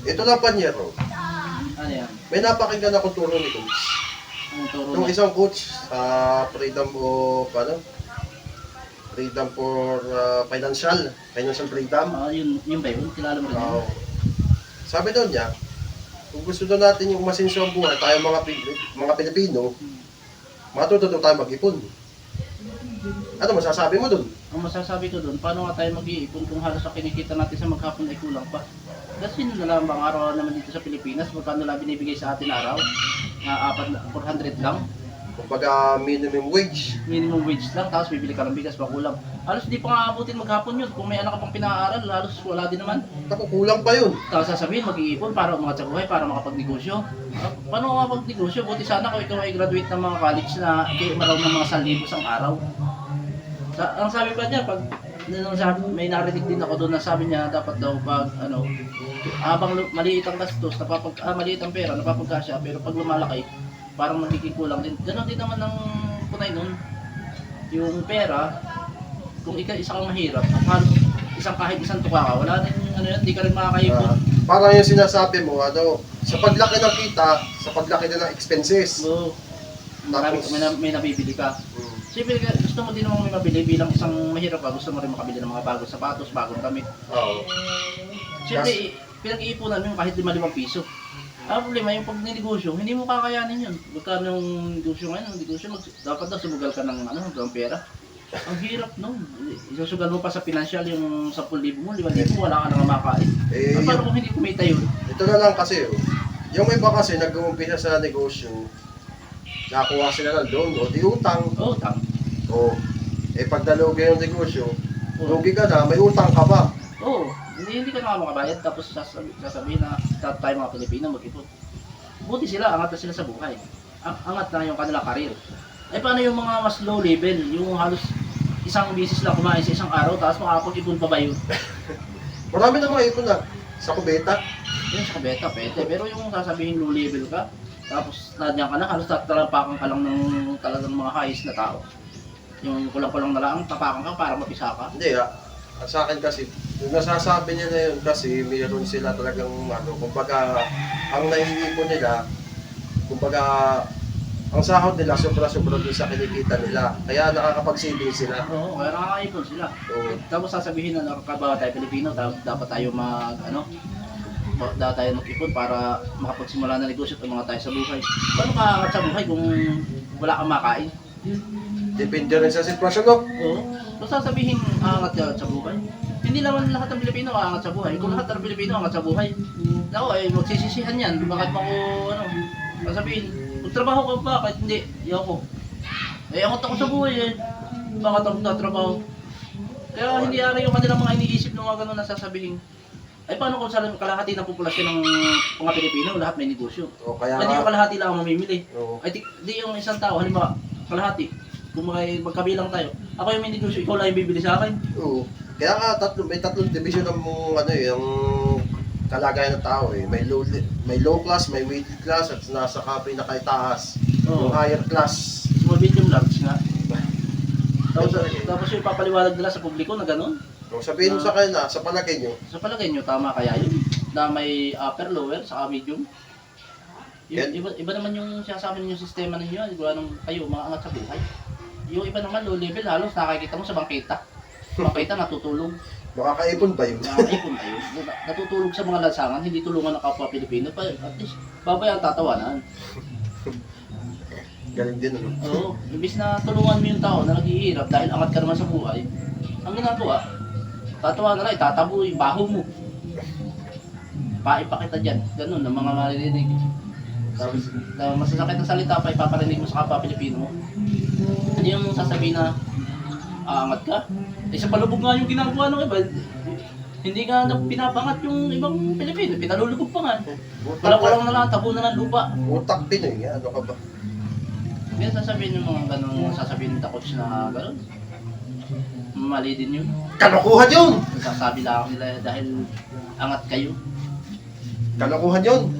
Ito lang panyero. Ano yan? May napakinggan akong turo ni Coach. Anong turo Yung niya? isang coach sa freedom of, freedom for financial freedom. Yun ba yun? Kilala mo rin yun? Oo. Sabi daw niya, kung gusto daw natin yung masinso ang buhay, tayo mga Pilipino, matututo tayo mag-ipon. Ano masasabi mo dun? Ang masasabi ko doon, paano nga tayo mag-iipon kung halos ang kinikita natin sa maghapon ay kulang pa? Kasi yun na lang bang araw naman dito sa Pilipinas, magkano lang binibigay sa atin araw? 400 lang, Kumbaga minimum wage. minimum wage lang, tapos bibili ka ng bigas pa kulang. Halos di pa nga abutin maghapon yun, kung may anak ka pang pinaaral, halos wala din naman. Naku, kulang pa yun. Tapos sasabihin, mag-iipon para umangat sa buhay, para makapagnegosyo. Paano ka makapagnegosyo? Buti sana kung ikaw ay graduate ng mga college na maraw ng mga 1,000 isang araw. Ang sabi pa niya, pag may narinig din ako doon na sabi niya, dapat daw pag habang maliit ang gastos, maliit ang pera, napapagkasya, pero pag lumalaki, parang magiging kulang din. Ganon din naman ang punay nun. Yung pera, kung isa kang mahirap, kahit isang tuka ka, wala din yan, hindi ka rin makakaipon. Parang yung sinasabi mo, sa paglaki ng kita, sa paglaki na ng expenses. So, marami may nabibili ka. Siyempre, gusto mo din namang may mabili bilang isang mahirap ka, gusto mo rin makabili ng mga bagong sapatos, bagong damit. Oo. Siyempre, pinag-iipunan mo yung kahit 5 piso. Ang problema, yung pag ninegosyo, hindi mo kakayanin yun. Magkano yung negosyo ngayon? Dapat daw sumugal ka ng pera. Ang hirap no. Isusugal mo pa sa financial yung 10,000 mo, 5,000 mo, wala ka nang makain. Paano kung hindi kumita yun? Ito na lang kasi, yung iba kasi nag-uumpisa sa negosyo, nakuha sila ng loan o di utang. Utang. Pag nalugi yung negosyo, lugi ka na, may utang ka pa. Hindi ka na makabayad, tapos sasabihin na tayo mga Pilipino mag-ipon. Buti sila, angat na sila sa buhay. Angat na yung kanilang karir. Paano yung mga mas low level, yung halos isang bisis lang kumain sa isang araw, tapos makapag-ipon pa ba yun? Marami na mga ipon na. Sa kubeta. Yun sa kabeta, pwede. Pero yung sasabihin low level ka, tapos nandiyan ka na, halos tatalapakan ka lang ng talagang mga highs na tao. Yung kulang-kulang na lang, tapakan ka para mapisa ka. Hindi sa akin kasi, yung nasasabi niya na yun kasi mayroon sila talagang kumbaga, ang naiipon nila, kumbaga, ang sahod nila sobra-sobra dun sa kinikita nila. Kaya nakakapag-saving sila. Oo, kaya nakakaipon sila. Tapos sasabihin na nakakabawa tayo Pilipino, dapat tayo dapat tayo mag-ipon para makapagsimula na negosyo at mga tayo sa buhay. Paano ka aangat sa buhay kung wala kang makain? Depende rin sa sitwasyon, no? Oo. Basta sabihin aangat ka sa buhay. Hindi naman lahat ng Pilipino aangat sa buhay. Kung lahat ng Pilipino aangat sa buhay, ako magsisisihan yan. Bakit mo ako, sabihin, magtrabaho ka ba? Kahit hindi, ko. Angat ako sa buhay Bakit ako tatrabaho? Kaya hindi ari yung kanilang mga iniisip ng mga ganun na sasabihin. Paano kung kalahati ng populasyon ng mga Pilipino, lahat may negosyo? Hindi yung kalahati lang ang mamimili. Di yung isang tao, halimbawa, kalahati. Kung magkabilang tayo, ako yung may negosyo, ikaw lang yung bibili sa akin. Oo. Kaya nga, may tatlong division ng yung kalagayan ng tao May low class, may middle class, at nasa pinakaitaas. Yung higher class. Small, medium, large nga. Tapos yung papaliwanag nila sa publiko na gano'n. Sabihin mo sa kanila, sa palagay nyo. Sa palagay nyo, tama kaya yun? Na may upper, lower, saka medium? Iba naman yung sinasabi ninyo sistema ninyo, iba nang kayo, maangat sa buhay. Yung iba naman, low level, halos nakakita mo sa bangketa. Bangketa, natutulog. Makakaipon ba yun? Nakakaipon ba yun? Natutulog sa mga lansangan, hindi tulungan ng kapwa Pilipino. At least, babay ang tatawanan. Galing din, ano? Oo, imbis na tulungan mo yung tao na naghihirap dahil angat ka naman sa buhay, ang ginagawa, tatawa na lang, itatabu yung baho mo. Paipa kita dyan, ganun, ng mga maririnig. Tapos, masasakit na salita pa, ipaparinig mo sa kapwa Pilipino mo. Ano yung sasabihin na, aangat ka? Sa palubog nga yung ginagawa ng iba, hindi nga pinapangat yung ibang Pilipino, pinalulubog pa nga. Walang na lang, tabo na lang lupa. Utak din ano ka ba? Kaya sasabihin yung mga ganun, sasabihin ng coach na ganun. Mali din yun. Kalokohan yun! Sasabi lang nila dahil angat kayo. Kalokohan yun!